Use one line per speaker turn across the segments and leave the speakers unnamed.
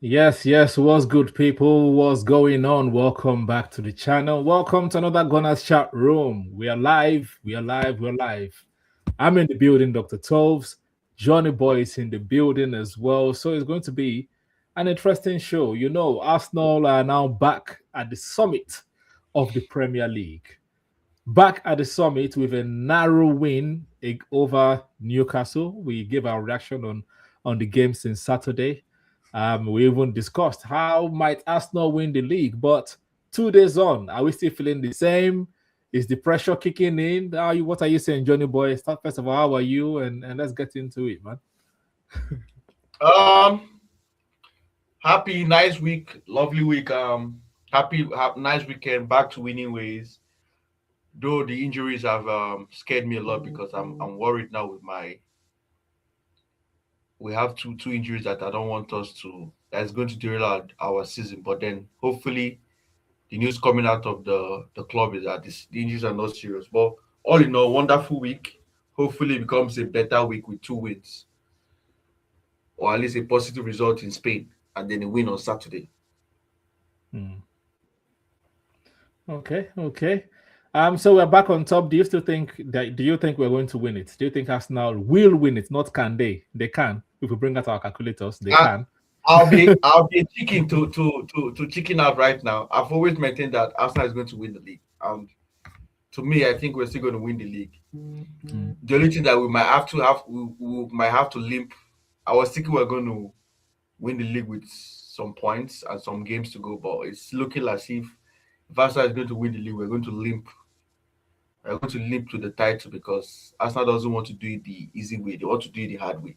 Yes. What's good, people? What's going on? Welcome back to the channel. Welcome to another Gunners chat room. We are live. We're live. I'm in the building, Dr. Toves. Johnny Boy is in the building as well. So it's going to be an interesting show. You know, Arsenal are now back at the summit of the Premier League. Back at the summit with a narrow win over Newcastle. We gave our reaction on the game since Saturday. We even discussed how might Arsenal win the league, but 2 days on, are we still feeling the same? Is the pressure kicking in? What are you saying, Johnny Boy? Start first of all. How are you? And let's get into it, man.
Um, Happy, nice week, lovely week. Nice weekend. Back to winning ways. Though the injuries have scared me a lot because I'm worried now with my. We have two injuries that I don't want us to. That's going to derail our season. But then hopefully the news coming out of the club is that the injuries are not serious. But all in all, wonderful week. Hopefully it becomes a better week with 2 wins, or at least a positive result in Spain, and then a win on Saturday.
Hmm. Okay. So we're back on top. Do you think we're going to win it? Do you think Arsenal will win it? Not can they? They can. If we bring out our calculators, they
Uh,
can.
I'll be chicken to chicken out right now. I've always maintained that Arsenal is going to win the league, and to me, I think we're still going to win the league.
Mm.
The only thing that we might have to limp. I was thinking we're going to win the league with some points and some games to go, but it's looking as if Arsenal is going to win the league, we're going to limp. We're going to limp to the title because Arsenal doesn't want to do it the easy way. They want to do it the hard way.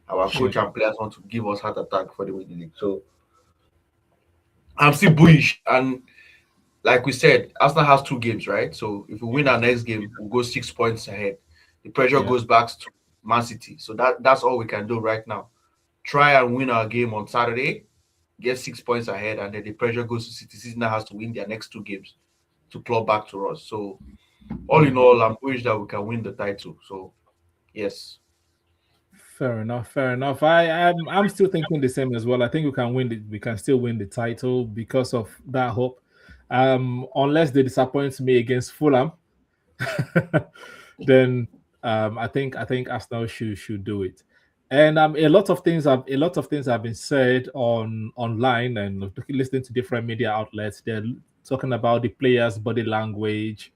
Our
Yeah.
coach and players want to give us heart attack for the win the league. So I'm still bullish. And like we said, Arsenal has 2 games, right? So if we win our next game, we'll go 6 points ahead. The pressure
Yeah.
goes back to Man City. So that's all we can do right now. Try and win our game on Saturday, get 6 points ahead, and then the pressure goes to City. City now has to win their next 2 games to claw back to us. So all in
Mm.
all, I'm bullish that we can win the title. So yes.
Fair enough. Fair enough. I'm still thinking the same as well. I think we can win we can still win the title because of that hope. Unless they disappoint me against Fulham, then I think Arsenal should do it. And a lot of things have been said online and listening to different media outlets. They're talking about the players' body language.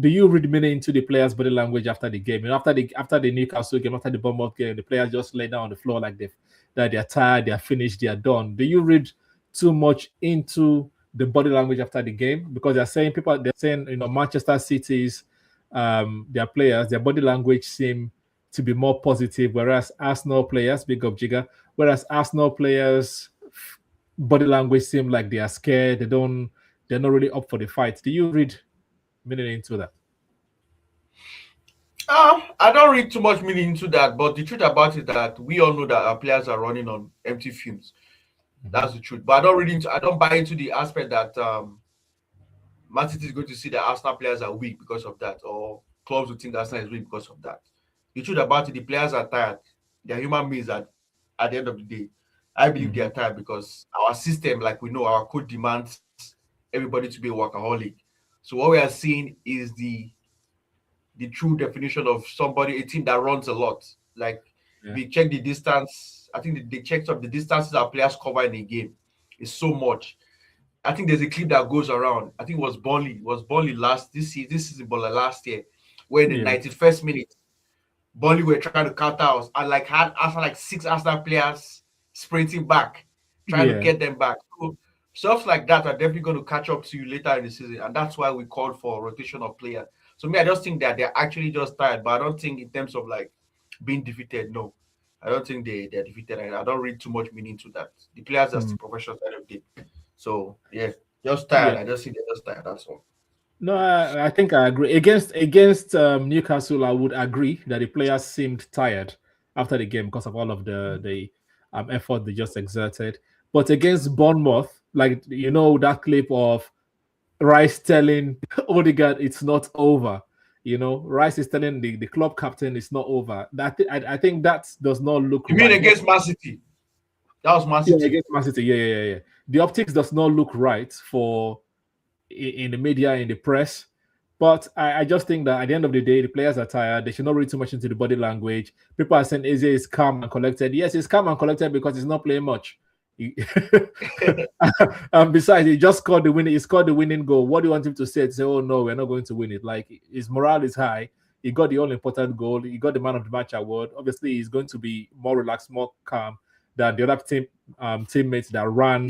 Do you read meaning into the players' body language after the game? After the Newcastle game, after the Bournemouth game, the players just lay down on the floor like that they're tired, they're finished, they're done. Do you read too much into the body language after the game? Because they're saying Manchester City's their players, their body language seem to be more positive, whereas Arsenal players, big up Jigger, whereas Arsenal players body language seem like they are scared, they're not really up for the fight. Do you read meaning into that?
I don't read too much meaning into that, but the truth about it is that we all know that our players are running on empty fumes.
Mhm.
That's the truth. But I don't buy into the aspect that Man City is going to see that Arsenal players are weak because of that, or clubs will think Arsenal is weak because of that. The truth about it, the players are tired. They're human beings at the end of the day. I believe they are
Mhm.
tired because our system, like we know, our code demands everybody to be a workaholic. So what we are seeing is the true definition of somebody, a team that runs a lot. Like if
Yeah.
you check the distance, I think they checked up the distances our players cover in a game is so much. I think there's a clip that goes around. I think it was Burnley last this season, but like last year, where in the
Yeah.
91st minute, Burnley were trying to counter us and like had after like 6 Arsenal players sprinting back, trying to
Yeah.
get them back. So stuff like that are definitely going to catch up to you later in the season, and that's why we called for rotation of players. So me, I just think that they're actually just tired, but I don't think in terms of like being defeated. No, I don't think they're defeated. I don't read too much meaning to that. The players are
Mm.
still professionals at the end of the day. So yeah, just
Yeah.
tired. I just think they're just tired. That's all.
No, I think I agree. Against Newcastle, I would agree that the players seemed tired after the game because of all of the effort they just exerted. But against Bournemouth, like that clip of Rice telling Odegaard it's not over. Rice is telling the club captain it's not over. I think that does not look
You mean
right.
against Man City? That was Man
Yeah,
City.
against Man City. Yeah. The optics does not look right for in the media, in the press. But I just think that at the end of the day, the players are tired. They should not read too much into the body language. People are saying Eze is calm and collected. Yes, he's calm and collected because he's not playing much. And besides, he just scored the winning. He scored the winning goal. What do you want him to say? To say, "Oh no, we're not going to win it." Like his morale is high. He got the all important goal. He got the man of the match award. Obviously, he's going to be more relaxed, more calm than the other teammates that ran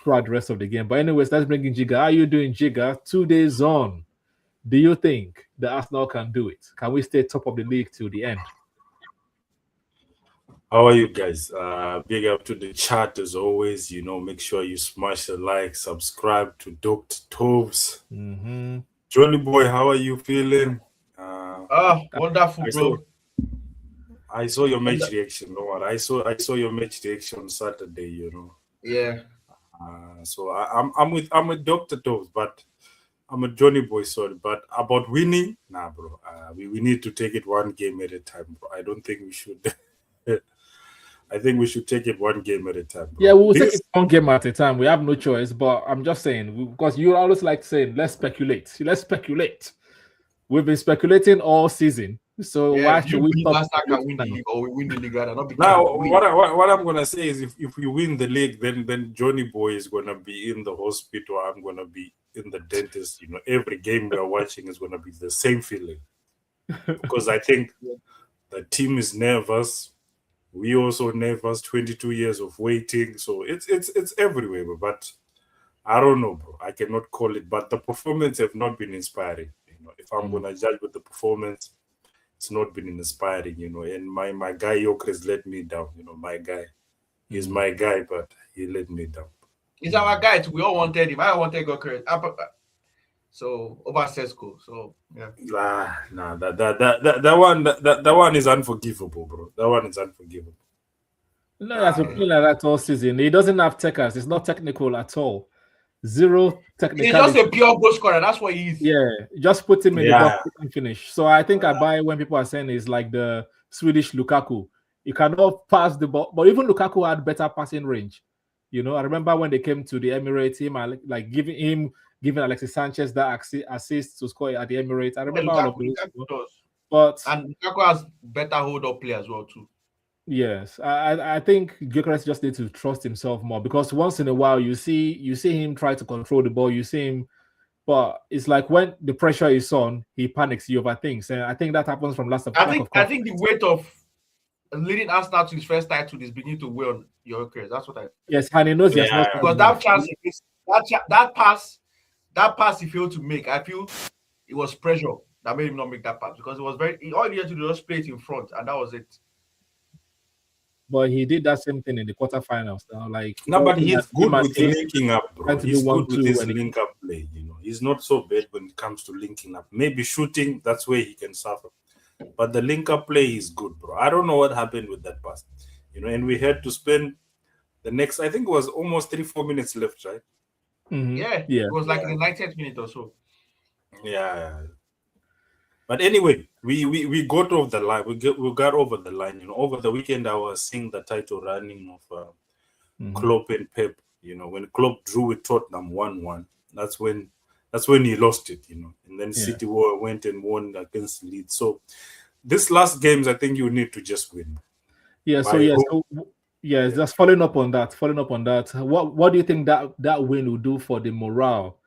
throughout the rest of the game. But anyways, let's bring in Jiga. How are you doing, Jiga? 2 days on. Do you think the Arsenal can do it? Can we stay top of the league till the end?
How are you guys? Big up to the chat as always. Make sure you smash the like, subscribe to Dr. Toves. Johnny boy, how are you feeling?
Wonderful, bro.
I saw your match reaction. No one. I saw your match reaction on Saturday.
Yeah.
So I'm with Dr. Toves, but I'm a Johnny boy, sorry. But about winning, nah, bro. We need to take it one game at a time, bro. I don't think we should. I think we should take it one game at a time, bro.
Yeah, we'll take it one game at a time. We have no choice. But I'm just saying, because you always like saying, let's speculate. Let's speculate. We've been speculating all season. So
Yeah,
why should we stop?
Arsenal can win the league, or we win the league rather not be
now what I'm gonna say is if we win the league, then Johnny boy is gonna be in the hospital. I'm gonna be in the dentist. Every game we are watching is gonna be the same feeling, because I think the team is nervous. We also nervous. 22 years of waiting, so it's everywhere. But I don't know, bro. I cannot call it. But the performance have not been inspiring. If I'm gonna judge with the performance, it's not been inspiring. And my guy Yokres let me down. My guy, he's my guy, but he let me down.
He's our guy too. We all wanted him. I wanted Yokres. So over Sesko. So yeah.
Nah, that one is unforgivable, bro. That one is unforgivable.
No, he has been playing like that all season. He doesn't have techers. It's not technical at all. Zero technical.
He's just a pure goal scorer. That's what he is.
Yeah, just put him in the box and finish. So I think I buy when people are saying it's like the Swedish Lukaku. You cannot pass the ball, but even Lukaku had better passing range. I remember when they came to the Emirates, giving Alexis Sanchez that assist to score at the Emirates. I remember all of those. But
and Lukaku has better hold-up play as well too.
Yes, I think Gyökeres just needs to trust himself more, because once in a while you see him try to control the ball, you see him, but it's like when the pressure is on, he panics, he overthinks, and I think that happens from last of.
I think the weight of leading Arsenal to his first title is beginning to weigh on Gyökeres. That's what I.
Yes, and he knows
because that chance, that pass he failed to make, I feel it was pressure that made him not make that pass, because it was all he had to do was play it in front, and that was it.
But he did that same thing in the quarterfinals.
But he's good with linking up, bro. He's good with his link up play. He's not so bad when it comes to linking up. Maybe shooting, that's where he can suffer. But the link up play is good, bro. I don't know what happened with that pass. And we had to spend the next, I think it was almost 3-4 minutes left, right?
Mm-hmm. Yeah. It was like the 90th minute or so.
Yeah. But anyway, we got over the line. We got over the line. Over the weekend, I was seeing the title running of Klopp and Pep. When Klopp drew with Tottenham 1-1, that's when he lost it. And then City went and won against Leeds. So this last games, I think you need to just win.
Yeah. Just following up on that. What do you think that win will do for the morale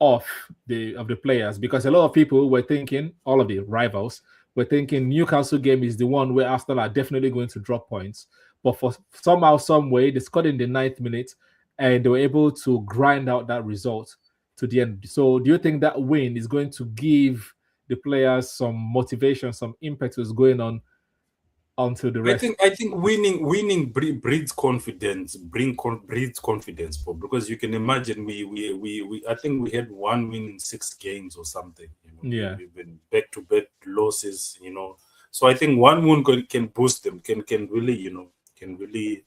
of the players? Because a lot of people were thinking, all of the rivals were thinking Newcastle game is the one where Arsenal are definitely going to drop points, but for somehow, some way, they scored in the 9th minute and they were able to grind out that result to the end. So do you think that win is going to give the players some motivation, some impetus going on onto the rest?
I think winning breeds confidence, breeds confidence, because you can imagine we I think we had 1 win in 6 games or something. We've been back-to-back losses. So I think 1 win can boost them, can really can really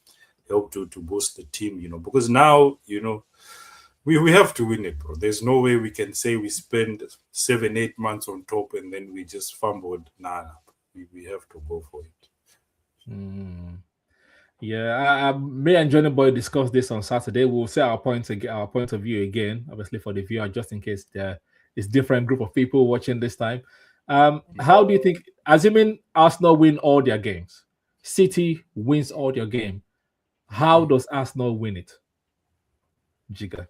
help to boost the team. Because now we have to win it, bro. There's no way we can say we spend 7-8 months on top and then we just fumbled. Nah. We have to go for it.
Yeah, me and Johnny Boy discussed this on Saturday. We'll say our point of view again, obviously for the viewer, just in case there is different group of people watching this time. How do you think, assuming Arsenal win all their games, City wins all their game, how does Arsenal win it, Jiga?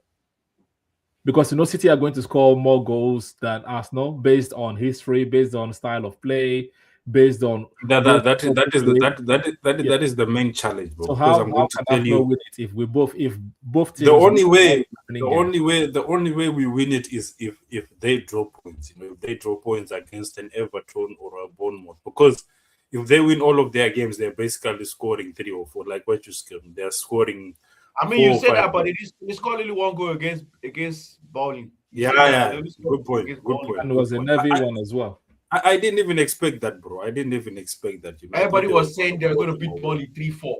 Because City are going to score more goals than Arsenal based on history, based on style of play, based on
That
goals.
that that is that is the that that is, that is,
Yeah.
that is the main challenge, bro.
So
Because I'm
how
going to
can
tell
Arsenal
you,
win it if both
the
teams win
only
all
way
the happening games?
the only way we win it is if they draw points. If they draw points against an Everton or a Bournemouth, because if they win all of their games, they're basically scoring 3 or 4. Like what you said, they're scoring
I mean, you
four or
say
five.
that, but they scored only one goal against Bowling. You
Yeah,
said that, but they
yeah.
only scored
Good point.
against
Good
Bowling.
point.
And it
Good
was a
point.
Navy one as well.
I didn't even expect that, bro. I didn't even expect that. I thought
Everybody
they
was
were
saying they were going to beat
score.
Bowling 3-4.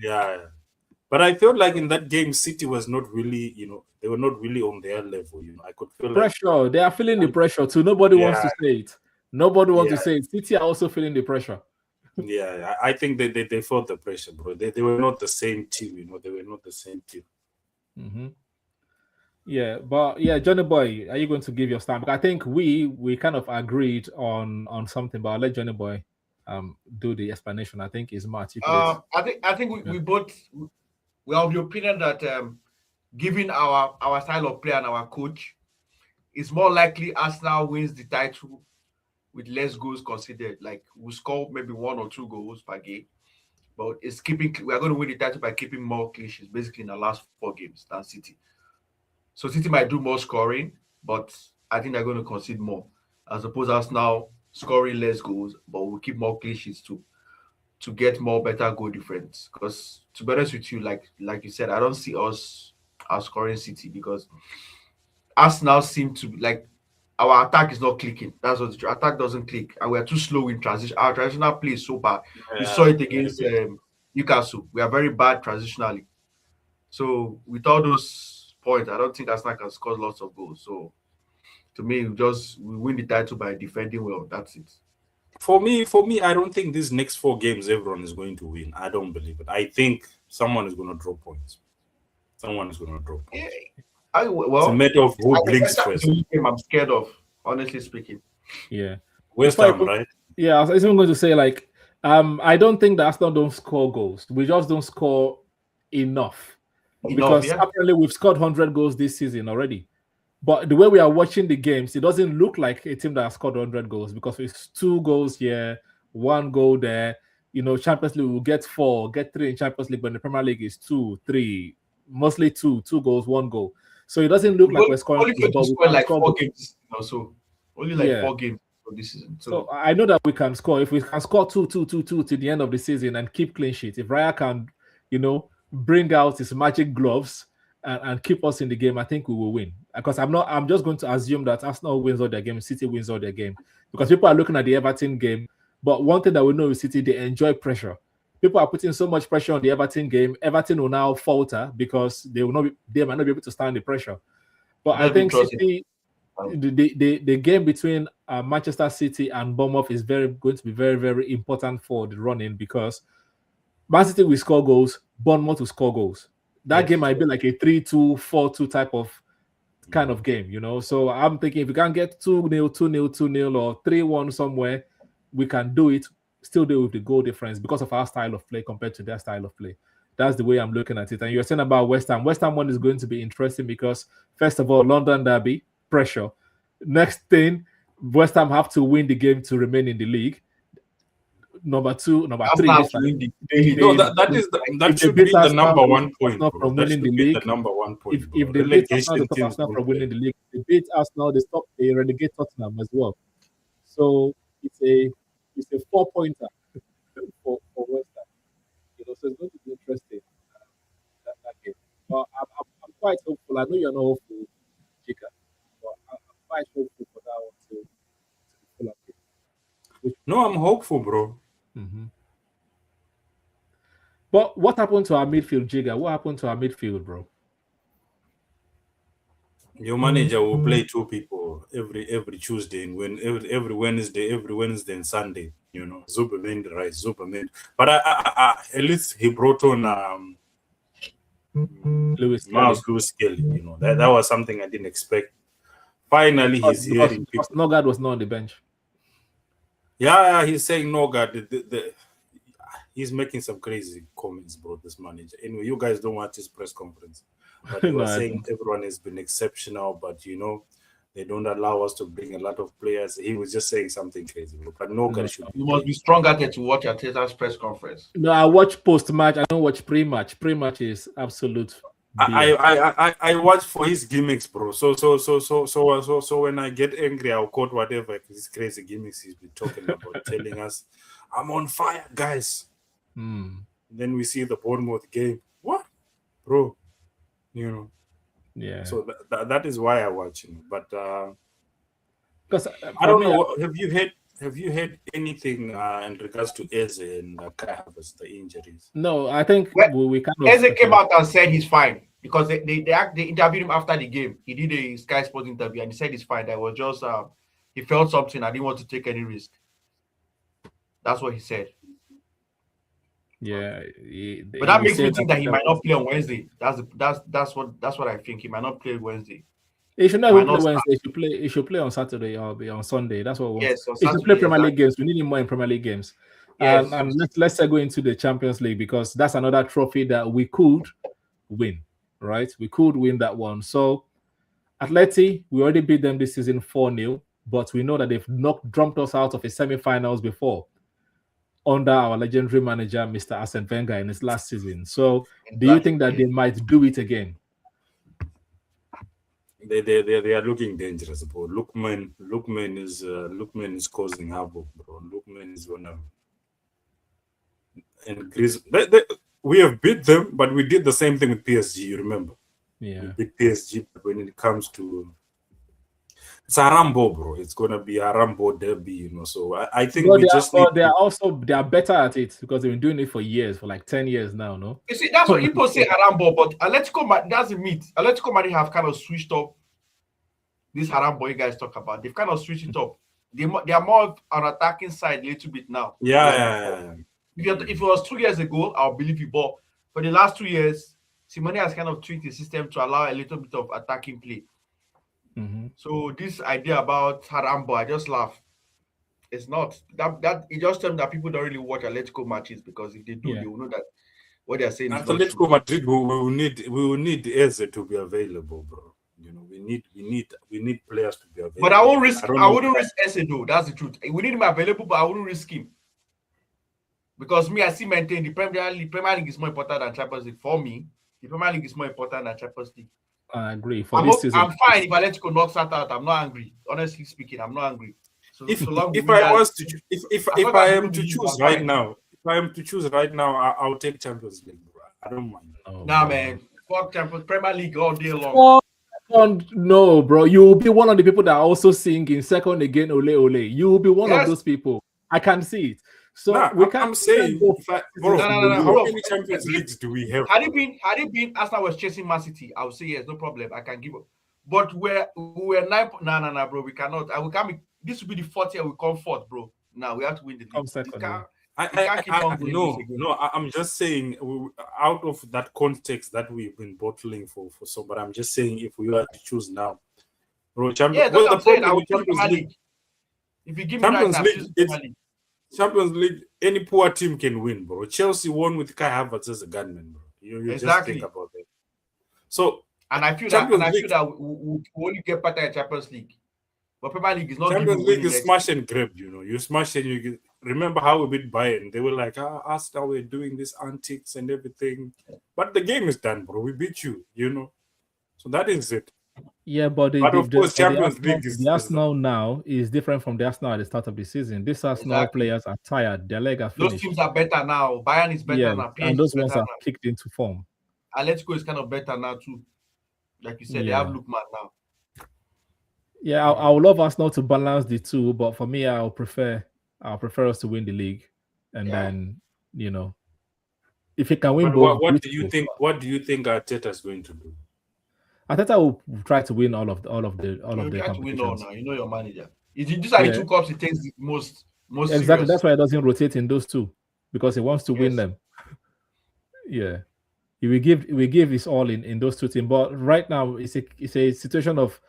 Yeah. But I felt like in that game, City was not really, they were not really on their level. I could feel like,
Pressure. They are feeling the pressure too. Nobody wants
yeah,
to say it. Nobody wants to
yeah,
say it. City are also feeling the pressure.
yeah. I think they felt the pressure, bro. They were not the same team. They were not the same team.
Hmm. Yeah, but yeah, Johnny Boy, are you going to give your stand? Because I think we kind of agreed on something, but I'll let Johnny Boy do the explanation. I think is more articulate.
I think we both we are of the opinion that given our style of play and our coach, it's more likely Arsenal wins the title with less goals considered. Like we score maybe 1 or 2 goals per game, but it's keeping. We are going to win the title by keeping more clean sheets, basically in the last 4 games than City. So City might do more scoring, but I think they're going to concede more, as opposed to Arsenal scoring less goals, but we'll keep more clean sheets too to get more better goal difference. Because to be honest with you, like you said, I don't see us as scoring City because Arsenal seem to like our attack is not clicking. That's what the attack doesn't click, and we are too slow in transition. Our transitional play is so bad. We saw
Yeah,
it against Newcastle. We are very bad transitionally. So with all those points, I don't think Arsenal can score lots of goals. So to me, we win the title by defending well. That's it.
For me, I don't think these next 4 games everyone is going to win. I don't believe it. I think someone is going to draw points. Someone is going to draw
Yeah,
points. It's a
well,
matter of who
I
blinks
that's
first.
the only game I'm scared of, honestly speaking.
Yeah.
West
Before I
Ham,
go-
right?
Yeah, I was even going to say like I don't think that Arsenal don't score goals. We just don't score enough.
Enough,
Because
yeah.
apparently we've scored 100 goals this season already. But the way we are watching the games, it doesn't look like a team that has scored 100 goals because it's 2 goals here, 1 goal there. Champions League will get 4, get 3 in Champions League, but in the Premier League is 2, 3, mostly 2 goals, 1 goal. So it doesn't look
We've
like we're scoring
only
goals,
going to
but we
score
can
like
score
four
goals.
games, so only like
Yeah.
4 games for this season.
So
So
I know that we can score. If we can score 2-2-2-2 to the end of the season and keep clean sheet, if Raya can, bring out his magic gloves and keep us in the game, I think we will win. Because I'm just going to assume that Arsenal wins all their game, City wins all their game. Because people are looking at the Everton game. But one thing that we know with City, they enjoy pressure. People are putting so much pressure on the Everton game. Everton will now falter because they might not be able to stand the pressure. But
I
I
don't even
think
trust it.
City, the game between Manchester City and Bournemouth is going to be very, very important for the running because Man City will score goals, Bournemouth will score goals. That
Yes.
game might be like a 3-2, 4-2 type of kind of game, So I'm thinking if we can get 2-0, 2-0, 2-0, or 3-1 somewhere, we can do it, still do it with the goal difference because of our style of play compared to their style of play. That's the way I'm looking at it. And you're saying about West Ham. West Ham one is going to be interesting because, first of all, London Derby, pressure. Next thing, West Ham have to win the game to remain in the league. Number 2, number 3
Arsenal
this
have to
time.
win the
No,
league.
that
If they
should be
beat
the
Arsenal,
number
they will
one
stop
point,
Arsenal
bro.
from
That
winning the
should be the
league.
number one point,
If
bro.
they beat Arsenal, they
Relegation
stop
teams
Arsenal
don't
from
play.
winning the league. If they beat Arsenal, they relegate Tottenham as well. So it's a 4-pointer for West Ham. So it's going to be interesting that game. But I'm quite hopeful. I know you're not hopeful, Jika, but I'm quite hopeful for that one to the Fulham game.
No, I'm hopeful, bro.
Mhm. But what happened to our midfield, Jiga? What happened to our midfield, bro?
Your manager will play two people every Tuesday and every Wednesday and Sunday. Zuberman right, Zuberman. But at least he brought on
Lewis
Miles
Kelly.
Lewis Kelly. That was something I didn't expect. Finally, he's hearing
because
people.
Nogard was not on the bench.
Yeah, he's saying Nogard. He's making some crazy comments, bro. This manager. Anyway, you guys don't watch his press conference, but he was saying everyone has been exceptional, but they don't allow us to bring a lot of players. He was just saying something crazy, bro. But Nogard should.
You must be stronger to watch Arteta's press conference.
No, I watch post-match. I don't watch pre-match. Pre-match is absolute.
I watch for his gimmicks, bro. So when I get angry, I'll quote whatever his crazy gimmicks he's been talking about, telling us, "I'm on fire, guys." Then we see the Bournemouth game. What, bro?
Yeah.
So that is why I watch him. But
because
I don't know. Have you heard anything in regards to Eze and Kai Havertz, the injuries?
No, I think we kind of.
Eze came out and said he's fine because they interviewed him after the game. He did a Sky Sports interview and he said he's fine. That was just he felt something. I didn't want to take any risk. That's what he said.
Yeah,
but that makes me think that he might not play on Wednesday. That's what I think. He might not play Wednesday.
He should not play Wednesday. He should play on Saturday or be on Sunday. That's what we want.
Yes,
he should play Premier League games. We need him more in Premier League games. Yes. And let's go into the Champions League because that's another trophy that we could win. Right? We could win that one. So Atleti, we already beat them this season 4-0, but we know that they've dropped us out of a semi-finals before under our legendary manager, Mr. Arsene Wenger, in his last season. So do you think that they might do it again?
They are looking dangerous, bro. Lookman is causing havoc, bro. Lookman is gonna and Greece. We have beat them, but we did the same thing with PSG. You remember?
Yeah.
We beat PSG, but when it comes to it's a Rambo, bro. It's gonna be a Rambo derby, So I think
they are better at it because they've been doing it for years, for like 10 years now, no?
You see, that's what people say Rambo, but Atletico doesn't meet. Atletico Madrid have kind of switched up this Rambo you guys talk about. They've kind of switched it up. They are more on attacking side a little bit now.
Yeah.
If it was 2 years ago, I'll believe you. But for the last 2 years, Simone has kind of tweaked the system to allow a little bit of attacking play. So this idea about Harambo, I just laugh. It's not that it just tells me that people don't really watch Atletico matches because if they do, they will know that what they're saying is
Atletico Madrid. We will need Eze to be available, bro. We need players to be available.
But I wouldn't risk Eze though. That's the truth. We need him available, but I wouldn't risk him because I still maintain the Premier League is more important than Champions League for me. The Premier League is more important than Champions League.
I agree.
I'm fine if Atletico knocks that out. I'm not angry. Honestly speaking, I'm not angry. So
if I am to choose right now, I'll take Champions League, bro. I don't mind.
Man. Fuck Champions Premier League all day long.
No, bro. You will be one of the people that are also singing second again, ole ole. You will be one of those people. I can see it. So
I'm saying, how many Champions Leagues do we have?
Had it been Arsenal was chasing Man City, I would say yes, no problem. I can give up. But we're 9. No, bro. We cannot. We can't be. This will be the 4th year we come fourth, bro. Now we have to win the league.
I'm just saying, out of that context that we've been bottling for so, but I'm just saying, if we were to choose now, bro, Champions League.
If you give me Champions League,
Champions League, any poor team can win, bro. Chelsea won with Kai Havertz as a gunman, bro. You exactly. Just think about that. So,
and I feel that we only get better at Champions League. But Premier League is not.
Champions League is smash and grab, You smash and you get. Remember how we beat Bayern? They were like, Arsenal, we're doing this antics and everything. But the game is done, bro. We beat you, So that is it.
Yeah, but
of course, Champions League is
the Arsenal now is different from the Arsenal at the start of the season. These Arsenal players are tired. Their leg are finished.
Those teams are better now. Bayern is better now. PSG
and those ones are kicked into form.
Atletico is kind of better now too. Like you said, they have Lookman now.
Yeah, I would love Arsenal to balance the two, but for me, I'll prefer us to win the league, and then if it can win both.
What do you think Arteta is going to do?
Arteta will try to win all of
You
the
try to win all
competitions.
now. You know your manager. These are the
Yeah,
two cups he takes the most
exactly.
serious.
That's why he doesn't rotate in those two because he wants to win
Yes.
them. Yeah, he will give his all in those two teams. But right now, it's a situation of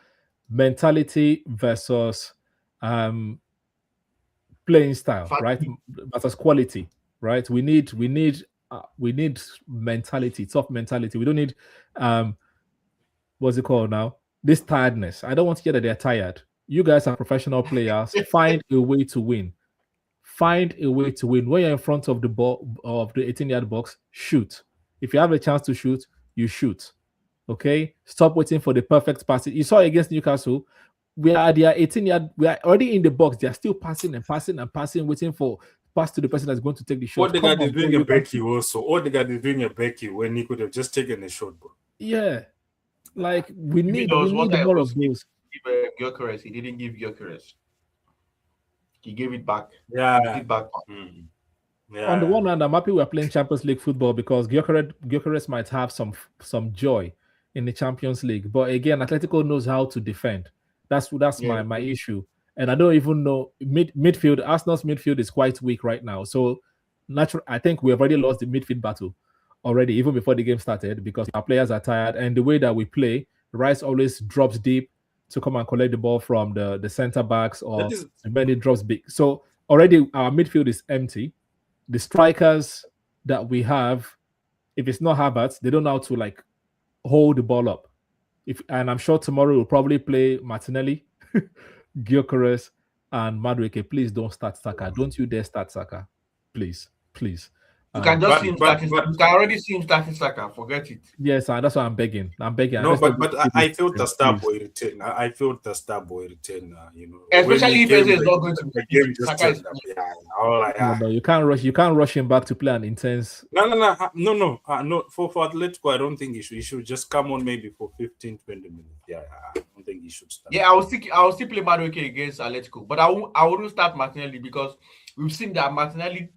mentality versus um playing style, right?
Fatigue.
Versus quality, right? We need mentality, tough mentality. We don't need um what's it called now? This tiredness. I don't want to hear that they're tired. You guys are professional players. Find a way to win. Find a way to win. When you're in front of the ball of the 18-yard box, shoot. If you have a chance to shoot, you shoot. Okay? Stop waiting for the perfect pass. You saw against Newcastle, we are at their 18-yard, we are already in the box. They are still passing and passing and passing, waiting for pass to the person that's going to take the shot. Come
Odegaard is
on, bro,
doing a
you can
Becky also. Odegaard is doing a Becky when he could have just taken a shot, bro.
yeah. Like
Maybe there
we
was one
need
guy
more
supposed
of
to give
those.
Gyökeres. He didn't give Gyökeres. He gave it back.
Yeah.
He did back.
Mm.
On the
Yeah.
one hand, I'm happy we're playing Champions League football because Gyökeres might have some joy in the Champions League. But again, Atletico knows how to defend. That's
Yeah.
my issue. And I don't even know midfield. Arsenal's midfield is quite weak right now. So natural, I think we have already lost the midfield battle already, even before the game started, because our players are tired. And the way that we play, Rice always drops deep to come and collect the ball from the center backs,
That
or
is
many drops big. So already our midfield is empty. The strikers that we have, if it's not Havertz, they don't know how to like hold the ball up. If and I'm sure tomorrow we'll probably play Martinelli, Gyökeres, and Madueke. Please don't start Saka. Don't you dare start Saka. Please, please.
You can just see
but
him
but
starting.
but
You can already see him starting Saka. Forget it.
Yes, and that's why I'm begging. I'm begging.
no,
Let's not
but
keep
I
this
felt the star
please.
boy return. I felt the star boy return. When
Especially
he
if Eze
came,
is not going to
the
be
game just
Saka is
turned up. Yeah, I was like,
No, no, you can't rush. You can't rush him back to play an intense.
no. For Atletico, I don't think he should just come on maybe for 15-20 minutes. Yeah, I don't think he should start.
Yeah, I will still play Madueke against Atletico, but I wouldn't start Martinelli because we've seen that Martinelli,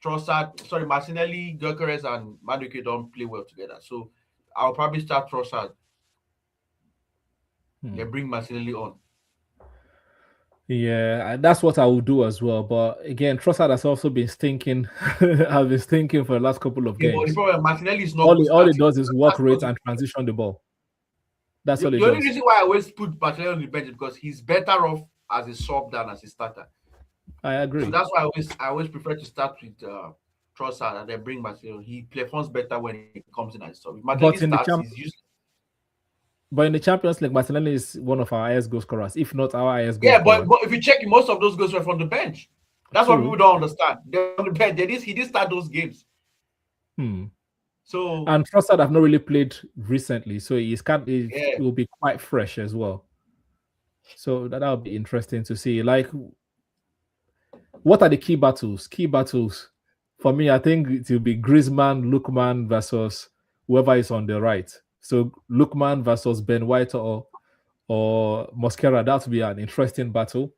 Gyökeres, and Madueke don't play well together. So I'll probably start Trossard. Then bring Martinelli on.
Yeah, that's what I will do as well. But again, Trossard has also been stinking. I've been stinking for the last couple of
Yeah, but the
games.
problem, Martinelli is not good
All he
starting.
does is work
That's
rate
because
and transition the ball. That's all he
the only
does.
reason why I always put Martinelli on the bench is because he's better off as a sub than as a starter.
I agree.
So that's why I always prefer to start with Trossard and then bring Martinelli. He performs better when he comes in as a sub. If Martinelli starts, he's useless.
But in the Champions League, Martinelli is one of our highest goal scorers, if not our highest goal
Yeah,
scorer.
but if you check, most of those goals were from the bench. That's what people don't understand. They're on the bench. He didn't start those games. So
and Trossard have not really played recently, so it will be quite fresh as well. So that'll be interesting to see. Like, what are the key battles? Key battles for me, I think it will be Griezmann, Lookman versus whoever is on the right. So Lookman versus Ben White or Mosquera. That will be an interesting battle.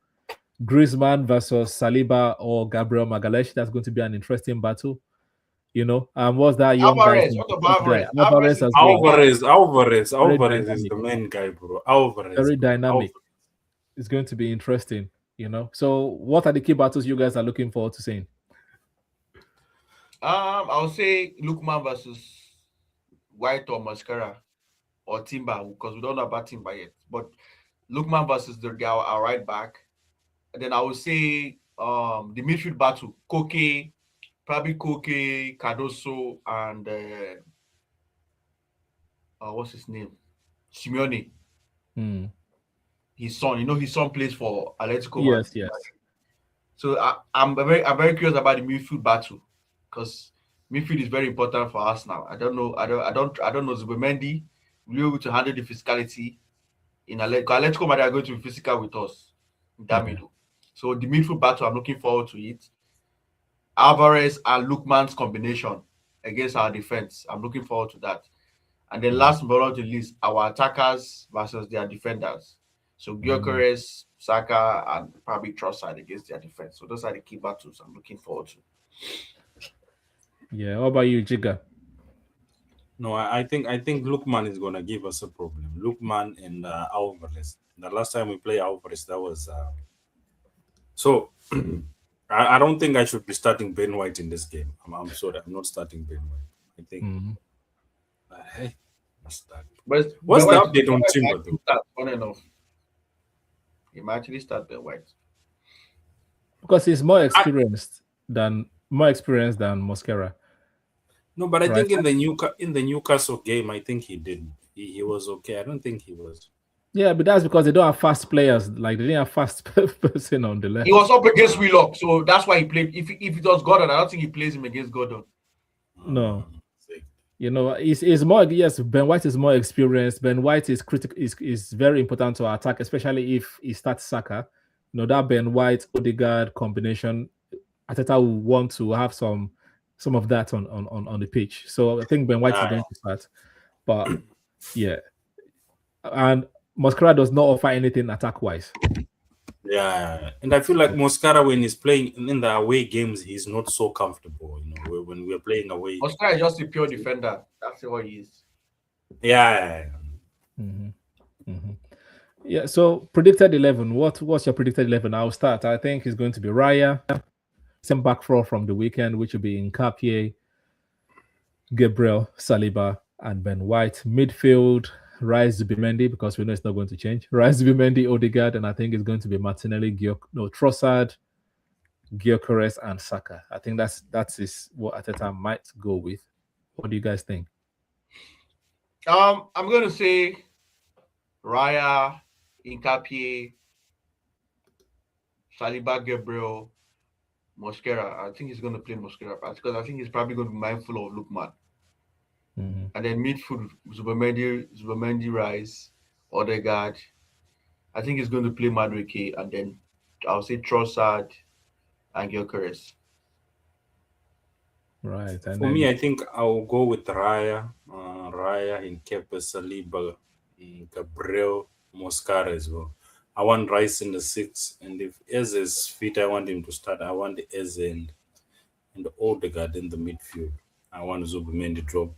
Griezmann versus Saliba or Gabriel Magalhaes. That's going to be an interesting battle. What's that young
Alvarez?
guy?
What about Alvarez?
Alvarez as well.
Alvarez is the main guy, bro. Alvarez,
very
bro.
dynamic. It's going to be interesting. So what are the key battles you guys are looking forward to seeing?
I'll say Lookman versus White or Mascara or Timber, because we don't know about Timber yet. But Lookman versus our right back. And then I would say the midfield battle, probably Koke, Cardoso, and what's his name? Simeone. His son plays for Atletico.
Yes.
So I'm very curious about the midfield battle, because midfield is very important for us now. I don't know Zubimendi will be able to handle the physicality in Atletico. Atletico Madrid are going to be physical with us in that middle. So the midfield battle, I'm looking forward to it. Alvarez and Lookman's combination against our defense, I'm looking forward to that. And then last but not least, our attackers versus their defenders. So Gyökeres, Saka, and probably Trossard against their defense. So those are the key battles I'm looking forward to.
Yeah. What about you, Jigga?
No, I think Lukman is gonna give us a problem. Lukman and Alvarez. The last time we played Alvarez, that was so. I don't think I should be starting Ben White in this game. I'm sorry, I'm not starting Ben White. I think hey, must start.
But
What's
Ben
the
White,
update on
Ben
Timber
White
though?
start on and off. He might actually start Ben White.
because he's more experienced than Mosquera.
No, but I
Right.
think in the Newcastle game, I think he did. He was okay. I don't think he was.
Yeah, but that's because they don't have fast players. Like they didn't have fast person on the left.
He was up against Wheelock, so that's why he played. If it was Gordon, I don't think he plays him against Gordon.
No. You know, is more, yes, Ben White is more experienced. Ben White is critical, is very important to our attack, especially if he starts Saka. You know, that Ben White Odegaard combination, Ateta will want to have some of that on the pitch. So I think Ben White is going to start. But yeah. And Mosquera does not offer anything attack wise.
Yeah, and I feel like Mosquera, when he's playing in the away games, he's not so comfortable. You know, when we're playing away.
Mosquera is just a pure defender. That's what he is.
Yeah.
Yeah. So predicted 11. What's your predicted 11? I'll start. I think it's going to be Raya, same back four from the weekend, which will be Nkapie, Gabriel, Saliba, and Ben White. Midfield, Rise Zubimendi, because we know it's not going to change. Rise Zubimendi, Odegaard, and I think it's going to be Martinelli, Trossard, Gyökeres, and Saka. I think that is what Ateta might go with. What do you guys think?
I'm going to say Raya, Nkapie, Saliba, Gabriel, Mosquera. I think he's going to play Mosquera because I think he's probably going to be mindful of Lukman. And then midfield, Zubimendi, Rice, Odegaard. I think he's going to play Madrid, and then I'll say Trossard and Gyökeres.
Right. And
for me, I think I'll go with Raya, Nkapie, Saliba, Gabriel, Mosquera as well. I want Rice in the 6, and if Eze is fit, I want him to start. I want Eze and Odegaard in the midfield. I want Zubimendi drop.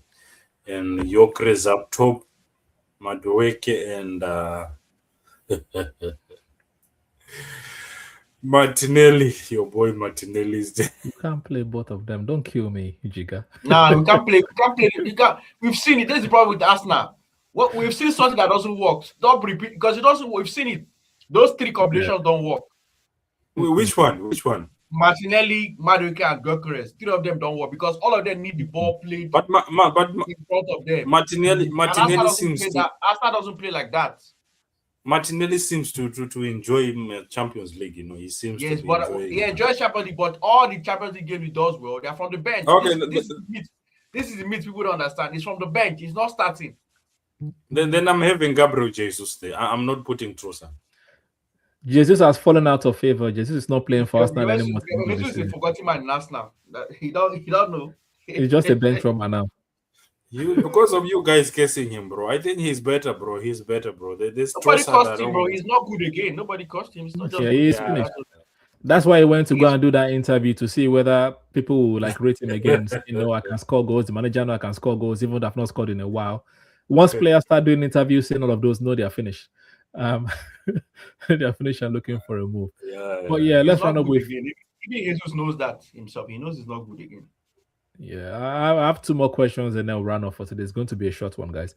And Gyökeres up top, Madueke and Martinelli. Your boy Martinelli is there.
You can't play both of them. Don't kill me, Jiga.
Nah, we can't play. We've seen it. This is the problem with Arsenal. What we've seen something that doesn't work. Don't repeat because it doesn't. We've seen it. Those 3 combinations don't work.
Which one?
Martinelli, Madueke, and Gyökeres. 3 of them don't work because all of them need the ball played
but
in front of them.
Martinelli seems to.
Arsenal doesn't play like that.
Martinelli seems to enjoy Champions League. You know, he seems to
he enjoys Champions League, but all the Champions League games he does well, they're from the bench.
Okay,
this is the myth people don't understand. It's from the bench. He's not starting.
Then I'm having Gabriel Jesus there. I'm not putting Trossard.
Jesus has fallen out of favor. Jesus is not playing for Arsenal anymore.
Jesus is a forgotten man in Arsenal. He don't know.
He's just a bench runner now.
Because of you guys guessing him, bro. I think he's better, bro. This
Nobody cost him, bro. He's not good again. Nobody cost him. It's not just
he's finished. That's why he went to go and do that interview to see whether people will like rate him again. You know, I can score goals. The manager know I can score goals, even though I've not scored in a while. Once players start doing interviews, saying all of those, no, they are finished. They are finished and looking for a move. But yeah, let's run up with.
Even Jesus knows that himself. He knows he's not good again.
Yeah, I have 2 more questions and then we'll run off for today. It's going to be a short one, guys.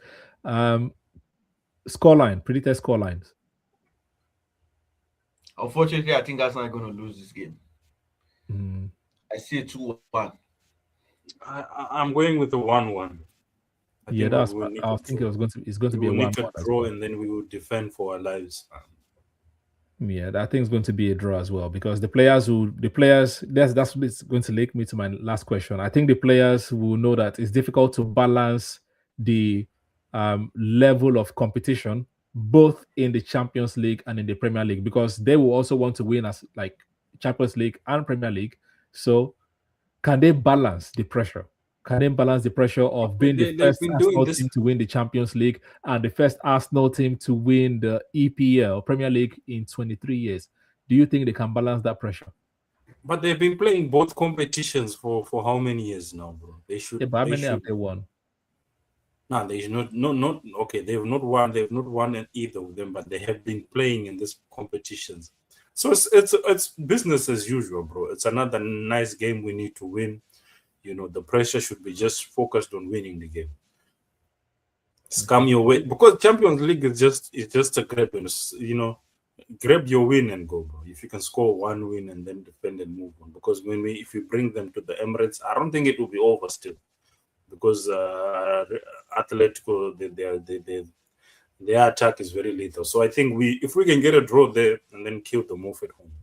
Scoreline, predicted scorelines.
Unfortunately, I think that's not going to lose this game. I see 2-1.
I'm going with the 1-1.
Yeah, that's what I was thinking. It's going to be a 1-1
draw, and then we will defend for our lives.
Yeah, I think it's going to be a draw as well because the players that's what's going to link me to my last question. I think the players will know that it's difficult to balance the level of competition both in the Champions League and in the Premier League because they will also want to win as like Champions League and Premier League. So can they balance the pressure? Can they balance the pressure of being the first Arsenal team to win the Champions League and the first Arsenal team to win the EPL, Premier League, in 23 years? Do you think they can balance that pressure?
But they've been playing both competitions for how many years now, bro? They should.
Yeah, but how many have they won?
No, there is not okay. They've not won in either of them, but they have been playing in these competitions. So it's business as usual, bro. It's another nice game we need to win. The pressure should be just focused on winning the game. Scam your way, because Champions League is just a grab and grab your win and go, bro. If you can score one win and then defend and move on, because if we bring them to the Emirates, I don't think it will be over still, because Atletico, their attack is very lethal. So I think if we can get a draw there and then kill them off at home.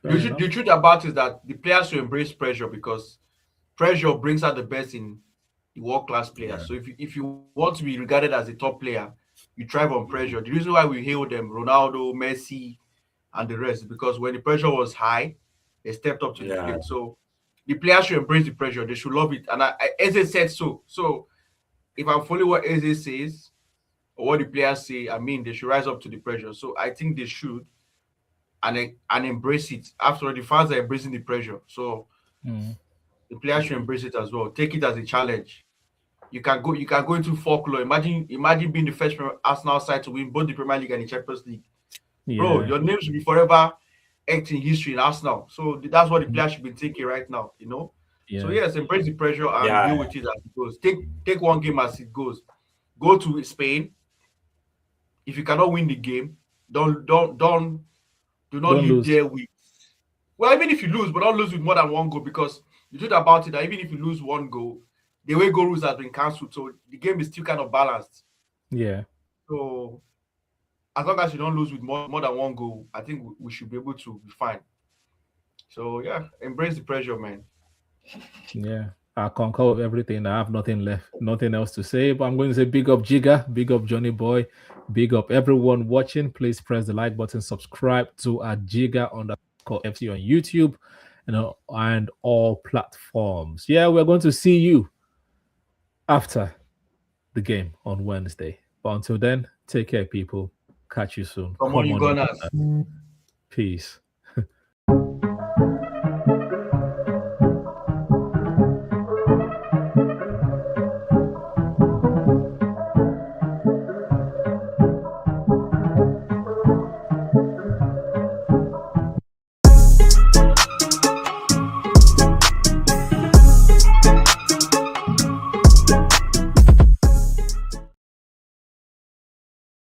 The truth about it is that the players should embrace pressure, because pressure brings out the best in the world-class players.
Yeah.
So if you want to be regarded as a top player, you thrive on pressure. The reason why we hail them, Ronaldo, Messi, and the rest, is because when the pressure was high, they stepped up to the plate. So the players should embrace the pressure. They should love it. And Eze said so. So if I'm following what Eze says or what the players say, I mean, they should rise up to the pressure. So I think they should and embrace it. After all, the fans are embracing the pressure. So the players should embrace it as well. Take it as a challenge. You can go into folklore. Imagine being the first Arsenal side to win both the Premier League and the Champions League.
Yeah.
Bro, your name should be forever etched in history in Arsenal. So that's what the players should be thinking right now,
Yeah.
So yes, embrace the pressure and deal with it as it goes. Take one game as it goes. Go to Spain. If you cannot win the game, do not leave
lose.
there with. Well, even if you lose, but don't lose with more than one goal, because the truth about it that even if you lose one goal, the way goal rules has been cancelled, so the game is still kind of balanced.
Yeah.
So as long as you don't lose with more than one goal, I think we should be able to be fine. So yeah, embrace the pressure, man.
Yeah. I concur with everything. I have nothing else to say. But I'm going to say big up Jigga, big up Johnny Boy, big up everyone watching. Please press the like button, subscribe to our Jigga_FC on YouTube, and all platforms. Yeah, we're going to see you after the game on Wednesday. But until then, take care, people. Catch you soon.
Come on, you Gunners.
Peace.